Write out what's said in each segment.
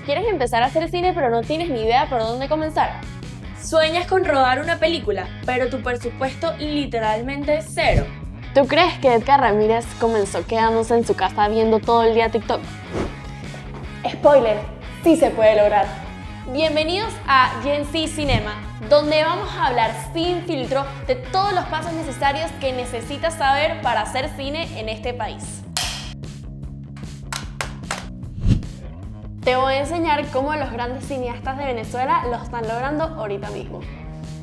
¿Quieres empezar a hacer cine pero no tienes ni idea por dónde comenzar? Sueñas con rodar una película, pero tu presupuesto literalmente es cero. ¿Tú crees que Edgar Ramírez comenzó quedándose en su casa viendo todo el día TikTok? Spoiler, sí se puede lograr. Bienvenidos a Gen Z Cinema, donde vamos a hablar sin filtro de todos los pasos necesarios que necesitas saber para hacer cine en este país. Te voy a enseñar cómo los grandes cineastas de Venezuela lo están logrando ahorita mismo.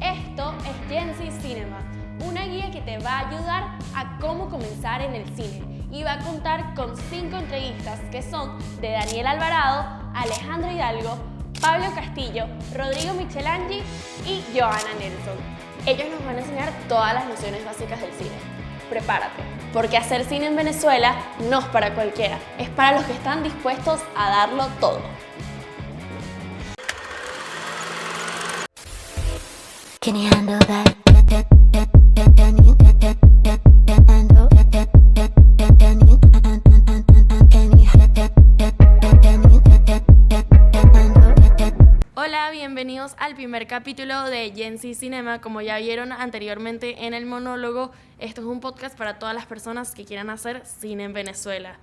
Esto es Gen Z Cinema, una guía que te va a ayudar a cómo comenzar en el cine y va a contar con 5 entrevistas que son de Daniel Alvarado, Alejandro Hidalgo, Pablo Castillo, Rodrigo Michelangi y Johanna Nelson. Ellos nos van a enseñar todas las nociones básicas del cine. Prepárate, porque hacer cine en Venezuela no es para cualquiera, es para los que están dispuestos a darlo todo. Can you handle that? Hola, bienvenidos al primer capítulo de Gen Z Cinema. Como ya vieron anteriormente en el monólogo, esto es un podcast para todas las personas que quieran hacer cine en Venezuela.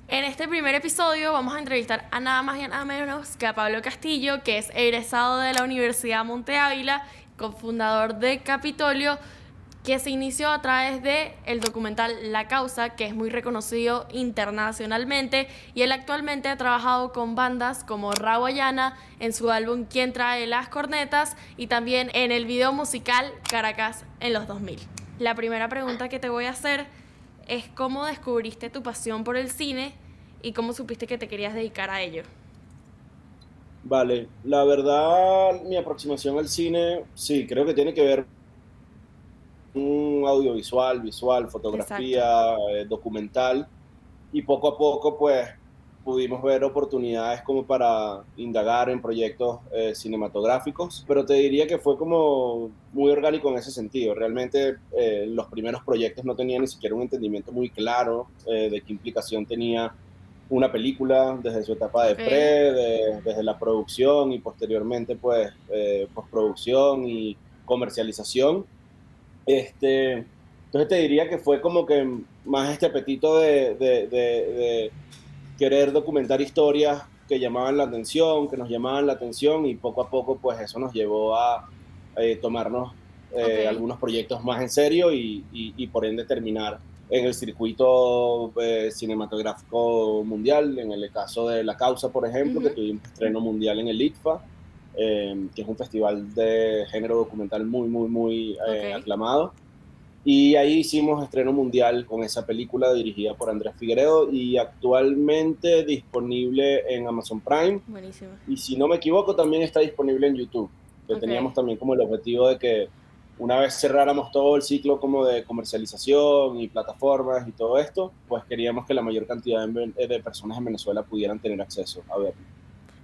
En este primer episodio vamos a entrevistar a nada más y nada menos que a Pablo Castillo, que es egresado de la Universidad Monte Ávila, cofundador de Capitolio, que se inició a través del documental La Causa, que es muy reconocido internacionalmente, y él actualmente ha trabajado con bandas como Rawayana en su álbum ¿Quién trae las cornetas? Y también en el video musical Caracas en los 2000. La primera pregunta que te voy a hacer es ¿cómo descubriste tu pasión por el cine y cómo supiste que te querías dedicar a ello? Vale, la verdad, mi aproximación al cine, sí, creo que tiene que ver un audiovisual, visual, fotografía, documental, y poco a poco pues pudimos ver oportunidades como para indagar en proyectos cinematográficos, pero te diría que fue como muy orgánico en ese sentido. Realmente los primeros proyectos no tenían ni siquiera un entendimiento muy claro de qué implicación tenía una película desde su etapa de desde la producción y posteriormente pues postproducción y comercialización. Entonces te diría que fue como que más este apetito de querer documentar historias que llamaban la atención, que nos llamaban la atención, y poco a poco pues eso nos llevó a tomarnos algunos proyectos más en serio y por ende terminar en el circuito cinematográfico mundial. En el caso de La Causa, por ejemplo, que tuvimos estreno mundial en el ITFA, que es un festival de género documental muy aclamado. Y ahí hicimos estreno mundial con esa película dirigida por Andrés Figueredo y actualmente disponible en Amazon Prime. Buenísimo. Y si no me equivoco, también está disponible en YouTube. Teníamos también como el objetivo de que una vez cerráramos todo el ciclo como de comercialización y plataformas y todo esto, pues queríamos que la mayor cantidad de personas en Venezuela pudieran tener acceso a verlo.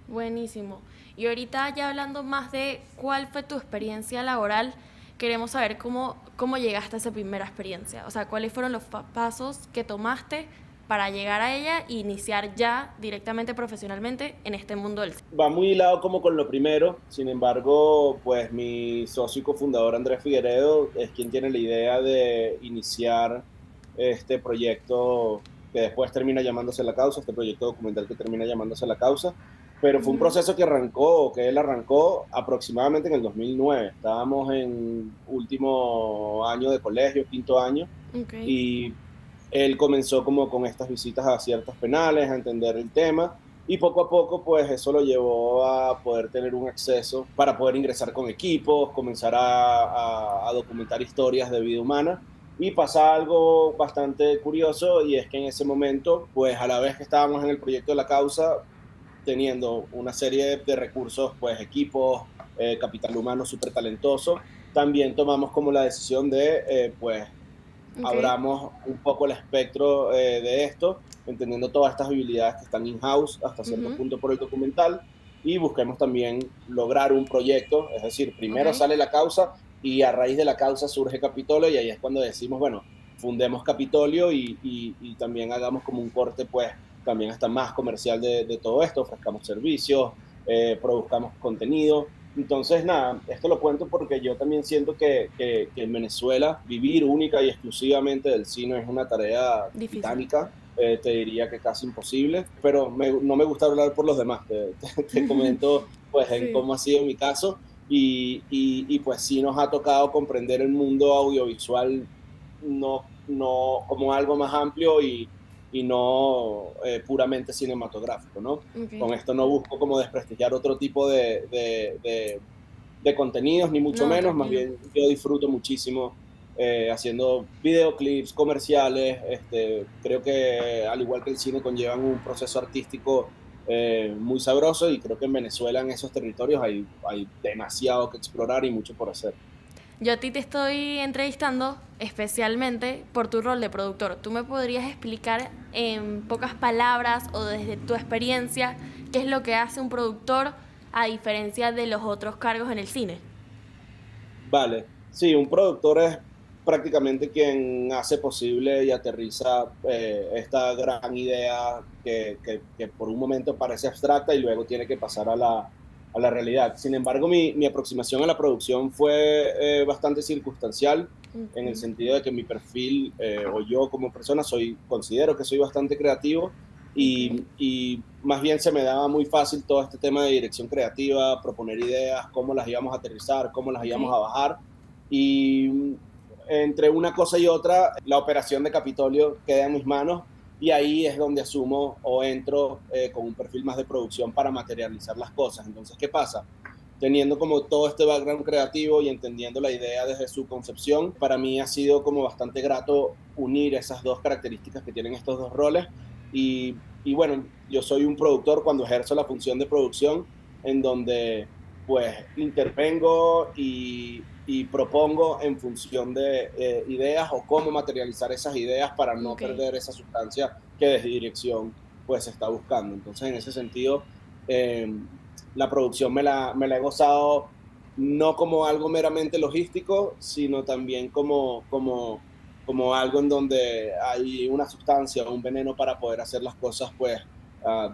Buenísimo. Y ahorita ya hablando más de cuál fue tu experiencia laboral, queremos saber cómo llegaste a esa primera experiencia. O sea, cuáles fueron los pasos que tomaste para llegar a ella e iniciar ya directamente profesionalmente en este mundo del cine. Va muy hilado como con lo primero. Sin embargo, pues mi socio y cofundador Andrés Figueredo es quien tiene la idea de iniciar este proyecto que después termina llamándose La Causa, este proyecto documental que termina llamándose La Causa. Pero fue un proceso que él arrancó aproximadamente en el 2009. Estábamos en último año de colegio, quinto año, y él comenzó como con estas visitas a ciertos penales, a entender el tema, y poco a poco pues eso lo llevó a poder tener un acceso para poder ingresar con equipos, comenzar a documentar historias de vida humana. Y pasa algo bastante curioso, y es que en ese momento, pues a la vez que estábamos en el proyecto de La Causa, teniendo una serie de recursos, pues equipos, capital humano súper talentoso, también tomamos como la decisión de, abramos un poco el espectro de esto, entendiendo todas estas habilidades que están in-house hasta cierto punto por el documental, y busquemos también lograr un proyecto, es decir, primero sale La Causa y a raíz de La Causa surge Capitolio, y ahí es cuando decimos, bueno, fundemos Capitolio y también hagamos como un corte pues también hasta más comercial de todo esto, ofrezcamos servicios, produzcamos contenido. Entonces, nada, esto lo cuento porque yo también siento que en Venezuela vivir única y exclusivamente del cine es una tarea Difícil. titánica. Te diría que casi imposible, pero no me gusta hablar por los demás. Te comento pues en Sí. cómo ha sido mi caso y pues sí nos ha tocado comprender el mundo audiovisual no como algo más amplio y no puramente cinematográfico, ¿no? Ok. Con esto no busco como desprestigiar otro tipo de contenidos, ni mucho No, menos, más tranquilo. bien yo disfruto muchísimo haciendo videoclips, comerciales, creo que al igual que el cine conllevan un proceso artístico muy sabroso y creo que en Venezuela en esos territorios hay demasiado que explorar y mucho por hacer. Yo a ti te estoy entrevistando especialmente por tu rol de productor. ¿Tú me podrías explicar en pocas palabras o desde tu experiencia qué es lo que hace un productor a diferencia de los otros cargos en el cine? Vale, sí, un productor es prácticamente quien hace posible y aterriza esta gran idea que por un momento parece abstracta y luego tiene que pasar a la realidad. Sin embargo, mi aproximación a la producción fue bastante circunstancial en el Okay. sentido de que mi perfil o yo como persona considero que soy bastante creativo Okay. y más bien se me daba muy fácil todo este tema de dirección creativa, proponer ideas, cómo las íbamos a aterrizar, cómo las íbamos Okay. a bajar. Y entre una cosa y otra, la operación de Capitolio queda en mis manos y ahí es donde asumo o entro con un perfil más de producción para materializar las cosas. Entonces, ¿qué pasa? Teniendo como todo este background creativo y entendiendo la idea desde su concepción, para mí ha sido como bastante grato unir esas dos características que tienen estos dos roles y bueno, yo soy un productor cuando ejerzo la función de producción en donde pues intervengo y propongo en función de ideas o cómo materializar esas ideas para no Okay. perder esa sustancia que desde dirección pues se está buscando. Entonces en ese sentido la producción me la he gozado no como algo meramente logístico, sino también como algo en donde hay una sustancia o un veneno para poder hacer las cosas pues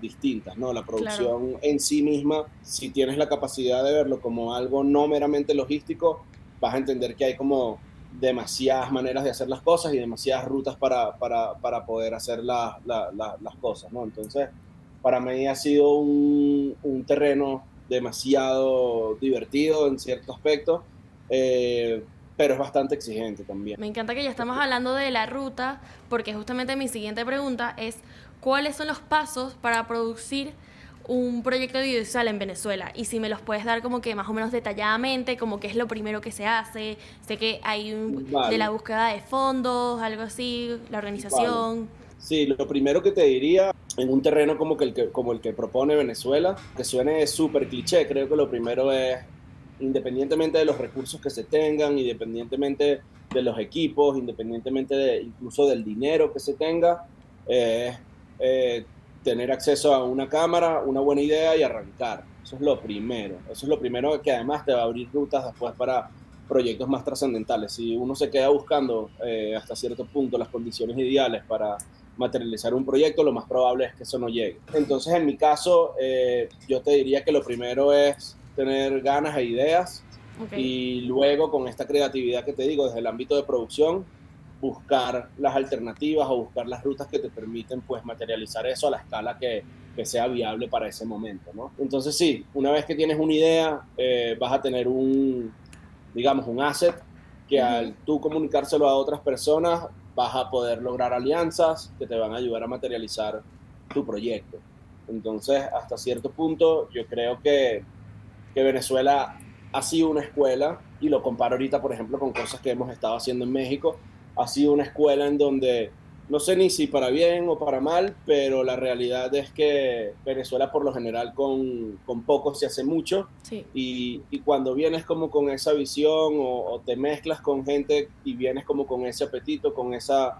distintas, ¿no? La Claro. producción en sí misma, si tienes la capacidad de verlo como algo no meramente logístico, vas a entender que hay como demasiadas maneras de hacer las cosas y demasiadas rutas para poder hacer las cosas, ¿no? Entonces, para mí ha sido un terreno demasiado divertido en cierto aspecto, pero es bastante exigente también. Me encanta que ya estamos hablando de la ruta, porque justamente mi siguiente pregunta es, ¿cuáles son los pasos para producir un proyecto audiovisual en Venezuela? Y si me los puedes dar como que más o menos detalladamente, como qué es lo primero que se hace. Sé que hay de la Vale, búsqueda de fondos, algo así, la vale. organización. Sí, lo primero que te diría, en un terreno como el que propone Venezuela, que suene súper cliché, creo que lo primero es, independientemente de los recursos que se tengan, independientemente de los equipos, independientemente de, incluso del dinero que se tenga, es tener acceso a una cámara, una buena idea y arrancar. Eso es lo primero. Eso es lo primero que además te va a abrir rutas después para proyectos más trascendentales. Si uno se queda buscando hasta cierto punto las condiciones ideales para materializar un proyecto, lo más probable es que eso no llegue. Entonces, en mi caso, yo te diría que lo primero es tener ganas e ideas Ok. y luego con esta creatividad que te digo desde el ámbito de producción, buscar las alternativas o buscar las rutas que te permiten pues materializar eso a la escala que sea viable para ese momento, ¿no? Entonces sí, una vez que tienes una idea, vas a tener digamos, un asset que Ujú. al tú comunicárselo a otras personas vas a poder lograr alianzas que te van a ayudar a materializar tu proyecto. Entonces, hasta cierto punto, yo creo que Venezuela ha sido una escuela, y lo comparo ahorita, por ejemplo, con cosas que hemos estado haciendo en México, ha sido una escuela en donde no sé ni si para bien o para mal, pero la realidad es que Venezuela por lo general con poco se hace mucho Sí. y cuando vienes como con esa visión o te mezclas con gente y vienes como con ese apetito, con esas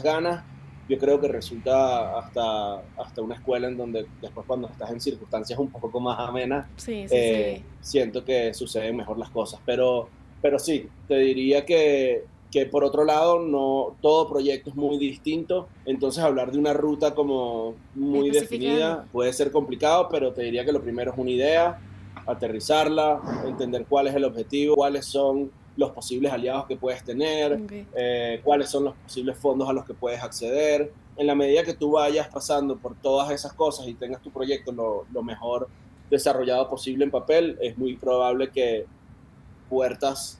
ganas, yo creo que resulta hasta una escuela en donde después cuando estás en circunstancias un poco más amenas, Sí, sí, sí. siento que suceden mejor las cosas. Pero sí, te diría que por otro lado, no todo proyecto es muy distinto, entonces hablar de una ruta como muy definida puede ser complicado, pero te diría que lo primero es una idea, aterrizarla, entender cuál es el objetivo, cuáles son los posibles aliados que puedes tener, cuáles son los posibles fondos a los que puedes acceder. En la medida que tú vayas pasando por todas esas cosas y tengas tu proyecto lo mejor desarrollado posible en papel, es muy probable que puertas,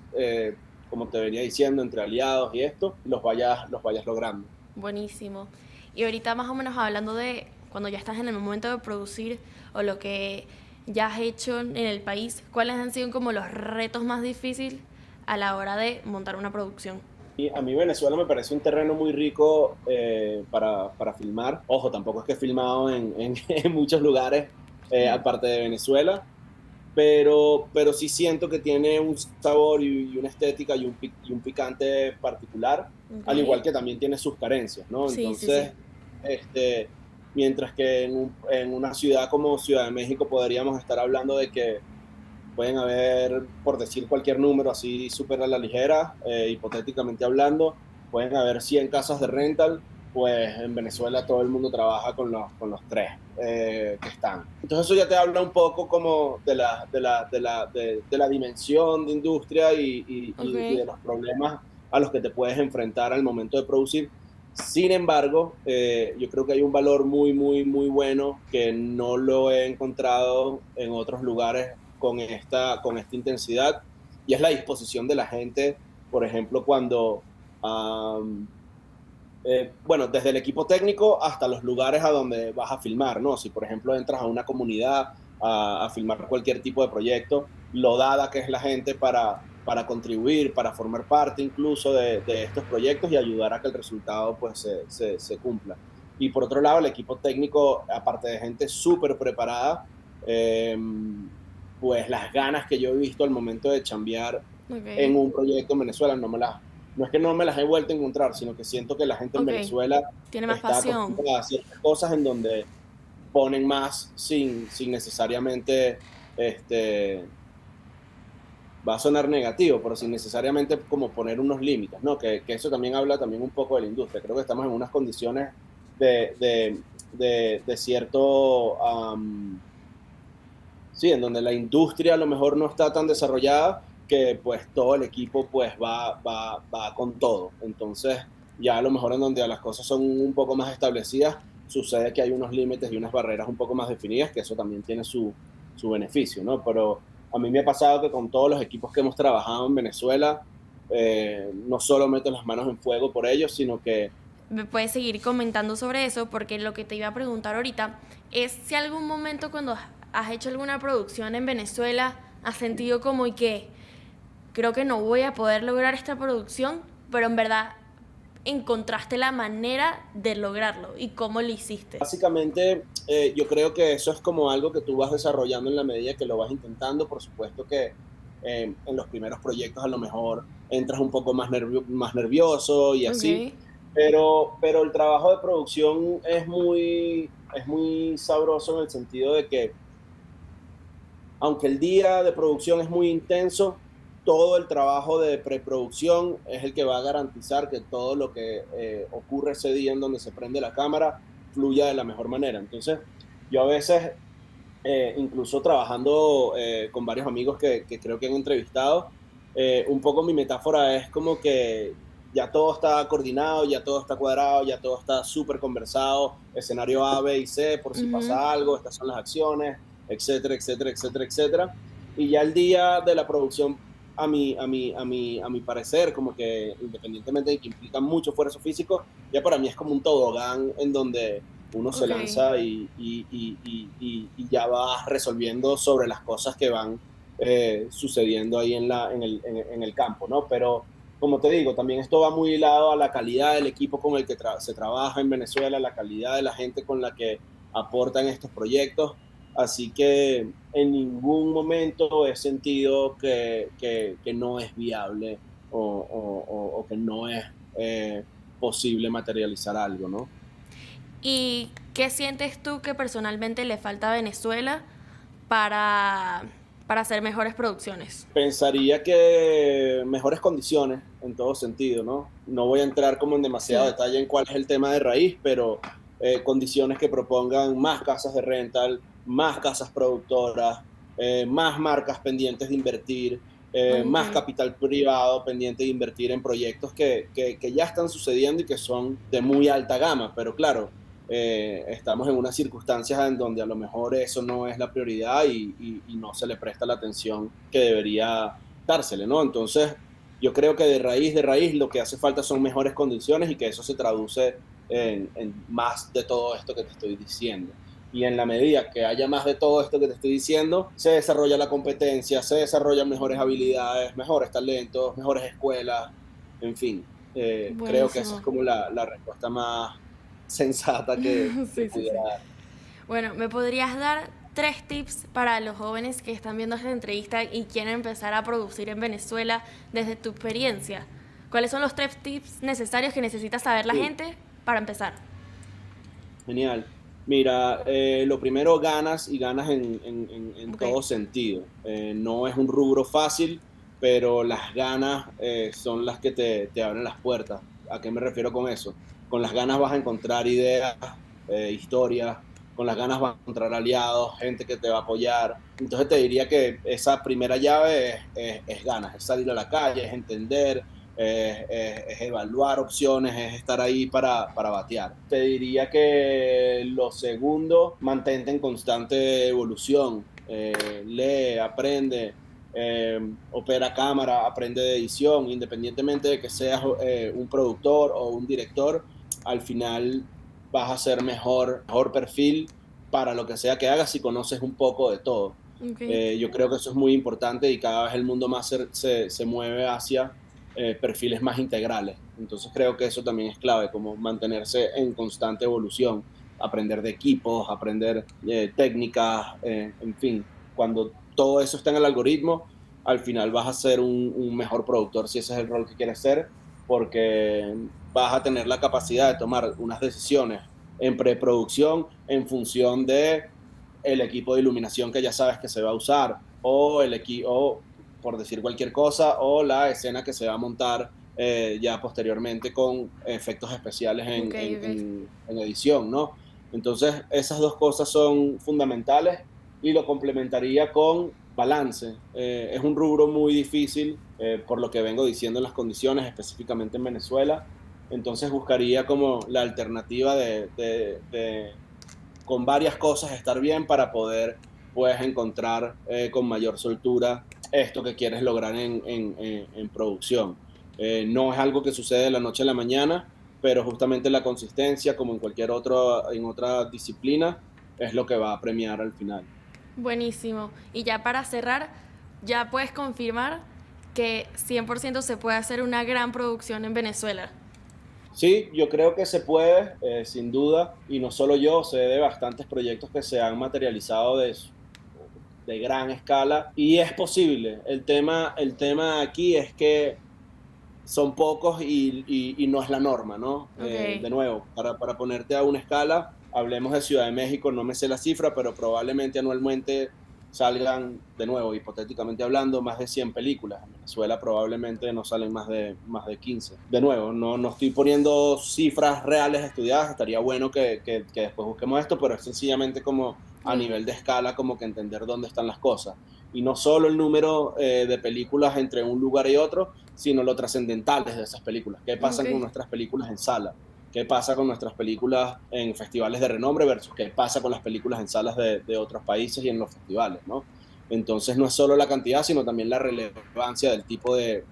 como te venía diciendo, entre aliados y esto, los vayas logrando. Buenísimo. Y ahorita más o menos hablando de cuando ya estás en el momento de producir o lo que ya has hecho en el país, ¿cuáles han sido como los retos más difíciles a la hora de montar una producción? Y a mí Venezuela me parece un terreno muy rico para filmar. Ojo, tampoco es que he filmado en muchos lugares aparte de Venezuela, pero sí siento que tiene un sabor y una estética y un picante particular, al igual que también tiene sus carencias, ¿no? Sí, Entonces, mientras que en una ciudad como Ciudad de México podríamos estar hablando de que pueden haber, por decir cualquier número así súper a la ligera, hipotéticamente hablando, pueden haber 100 casas de rental, pues en Venezuela todo el mundo trabaja con los 3 que están. Entonces eso ya te habla un poco como de la dimensión de industria y de los problemas a los que te puedes enfrentar al momento de producir. Sin embargo, yo creo que hay un valor muy, muy, muy bueno que no lo he encontrado en otros lugares con esta intensidad, y es la disposición de la gente, por ejemplo, cuando, bueno, desde el equipo técnico hasta los lugares a donde vas a filmar, ¿no? Si, por ejemplo, entras a una comunidad a filmar cualquier tipo de proyecto, lo dada que es la gente para contribuir, para formar parte incluso de estos proyectos y ayudar a que el resultado pues se cumpla. Y por otro lado, el equipo técnico, aparte de gente súper preparada, pues las ganas que yo he visto al momento de chambear en un proyecto en Venezuela, no es que no me las he vuelto a encontrar, sino que siento que la gente en Venezuela tiene más está pasión acostumbrada a hacer cosas en donde ponen más sin necesariamente, va a sonar negativo, pero sin necesariamente como poner unos límites, ¿no? Que eso también habla también un poco de la industria. Creo que estamos en unas condiciones de cierto... sí, en donde la industria a lo mejor no está tan desarrollada, que pues todo el equipo pues va con todo. Entonces ya a lo mejor en donde las cosas son un poco más establecidas, sucede que hay unos límites y unas barreras un poco más definidas, que eso también tiene su beneficio, ¿no? Pero a mí me ha pasado que con todos los equipos que hemos trabajado en Venezuela, no solo meto las manos en fuego por ellos, sino que... Me puedes seguir comentando sobre eso, porque lo que te iba a preguntar ahorita es si algún momento cuando has hecho alguna producción en Venezuela has sentido como y que creo que no voy a poder lograr esta producción, pero en verdad encontraste la manera de lograrlo y cómo lo hiciste. Básicamente, yo creo que eso es como algo que tú vas desarrollando en la medida que lo vas intentando. Por supuesto que en los primeros proyectos a lo mejor entras un poco más nervioso y así, pero el trabajo de producción es muy sabroso en el sentido de que aunque el día de producción es muy intenso, todo el trabajo de preproducción es el que va a garantizar que todo lo que ocurre ese día en donde se prende la cámara fluya de la mejor manera. Entonces, yo a veces, incluso trabajando con varios amigos que creo que han entrevistado, un poco mi metáfora es como que ya todo está coordinado, ya todo está cuadrado, ya todo está súper conversado, escenario A, B y C, por si pasa algo, estas son las acciones, etcétera, etcétera, etcétera, etcétera. Y ya el día de la producción, a mi parecer, como que independientemente de que implica mucho esfuerzo físico, ya para mí es como un tobogán en donde uno se lanza y ya va resolviendo sobre las cosas que van sucediendo ahí en el campo, ¿no? Pero como te digo, también esto va muy hilado a la calidad del equipo con el que se trabaja en Venezuela, la calidad de la gente con la que aportan estos proyectos. Así que en ningún momento he sentido que no es viable o que no es posible materializar algo, ¿no? ¿Y qué sientes tú que personalmente le falta a Venezuela para para hacer mejores producciones? Pensaría que mejores condiciones en todo sentido, ¿no? No voy a entrar como en demasiado detalle en cuál es el tema de raíz, pero condiciones que propongan más casas de rental, más casas productoras, más marcas pendientes de invertir, más capital privado pendiente de invertir en proyectos que ya están sucediendo y que son de muy alta gama, pero claro, estamos en unas circunstancias en donde a lo mejor eso no es la prioridad y no se le presta la atención que debería dársele, ¿no? Entonces, yo creo que de raíz, lo que hace falta son mejores condiciones y que eso se traduce en más de todo esto que te estoy diciendo. Y en la medida que haya más de todo esto que te estoy diciendo, se desarrolla la competencia, se desarrollan mejores habilidades, mejores talentos, mejores escuelas, en fin. Creo que esa es como la respuesta más sensata que pudiera dar. Bueno, ¿me podrías dar 3 tips para los jóvenes que están viendo esta entrevista y quieren empezar a producir en Venezuela desde tu experiencia? ¿Cuáles son los 3 tips necesarios que necesita saber la gente para empezar? Genial. Mira, lo primero, ganas y ganas en todo sentido. No es un rubro fácil, pero las ganas son las que te abren las puertas. ¿A qué me refiero con eso? Con las ganas vas a encontrar ideas, historias, con las ganas vas a encontrar aliados, gente que te va a apoyar. Entonces te diría que esa primera llave es ganas, es salir a la calle, es entender, es evaluar opciones, es estar ahí para batear. Te diría que lo segundo, mantente en constante evolución, lee, aprende, opera cámara, aprende de edición, independientemente de que seas un productor o un director, al final vas a ser mejor perfil para lo que sea que hagas si conoces un poco de todo. Yo creo que eso es muy importante y cada vez el mundo más se mueve hacia perfiles más integrales. Entonces creo que eso también es clave, como mantenerse en constante evolución, aprender de equipos, aprender técnicas, en fin. Cuando todo eso está en el algoritmo, al final vas a ser un mejor productor si ese es el rol que quieres ser, porque vas a tener la capacidad de tomar unas decisiones en preproducción en función de el equipo de iluminación que ya sabes que se va a usar, o el equipo, por decir cualquier cosa, o la escena que se va a montar ya posteriormente con efectos especiales en edición, ¿no? Entonces, esas dos cosas son fundamentales y lo complementaría con balance. Es un rubro muy difícil, por lo que vengo diciendo en las condiciones, específicamente en Venezuela. Entonces buscaría como la alternativa de con varias cosas estar bien para poder pues encontrar con mayor soltura esto que quieres lograr en producción. No es algo que sucede de la noche a la mañana, pero justamente la consistencia, como en otra disciplina, es lo que va a premiar al final. Buenísimo. Y ya para cerrar, ya puedes confirmar que 100% se puede hacer una gran producción en Venezuela. Sí, yo creo que se puede, sin duda, y no solo yo, sé de bastantes proyectos que se han materializado de gran escala y es posible. El tema aquí es que son pocos y no es la norma, ¿no? De nuevo, para ponerte a una escala, hablemos de Ciudad de México, no me sé la cifra, pero probablemente anualmente salgan, de nuevo, hipotéticamente hablando, más de 100 películas. En Venezuela probablemente no salen más de 15. De nuevo, no estoy poniendo cifras reales estudiadas, estaría bueno que después busquemos esto, pero es sencillamente como a nivel de escala, como que entender dónde están las cosas. Y no solo el número de películas entre un lugar y otro, sino lo trascendentales de esas películas. ¿Qué pasa con nuestras películas en sala? ¿Qué pasa con nuestras películas en festivales de renombre versus qué pasa con las películas en salas de otros países y en los festivales, ¿no? Entonces no es solo la cantidad, sino también la relevancia del tipo de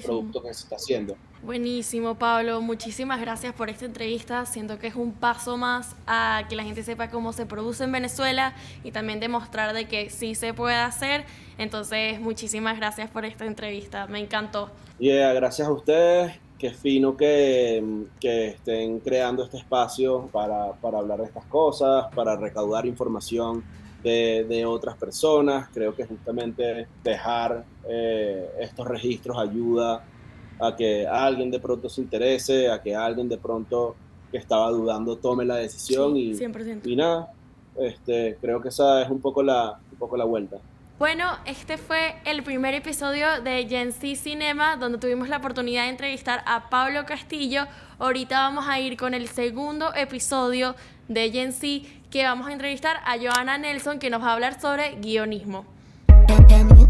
producto que se está haciendo. Buenísimo, Pablo. Muchísimas gracias por esta entrevista. Siento que es un paso más a que la gente sepa cómo se produce en Venezuela y también demostrar de que sí se puede hacer. Entonces, muchísimas gracias por esta entrevista. Me encantó. Gracias a ustedes. Qué fino que estén creando este espacio para hablar de estas cosas, para recaudar información de otras personas. Creo que justamente dejar estos registros ayuda a que alguien de pronto se interese, a que alguien de pronto que estaba dudando tome la decisión. Sí, 100%. Y nada, creo que esa es un poco la vuelta. Bueno, este fue el primer episodio de Gen Z Cinema, donde tuvimos la oportunidad de entrevistar a Pablo Castillo. Ahorita vamos a ir con el segundo episodio de Gen Z, que vamos a entrevistar a Johanna Nelson, que nos va a hablar sobre guionismo. And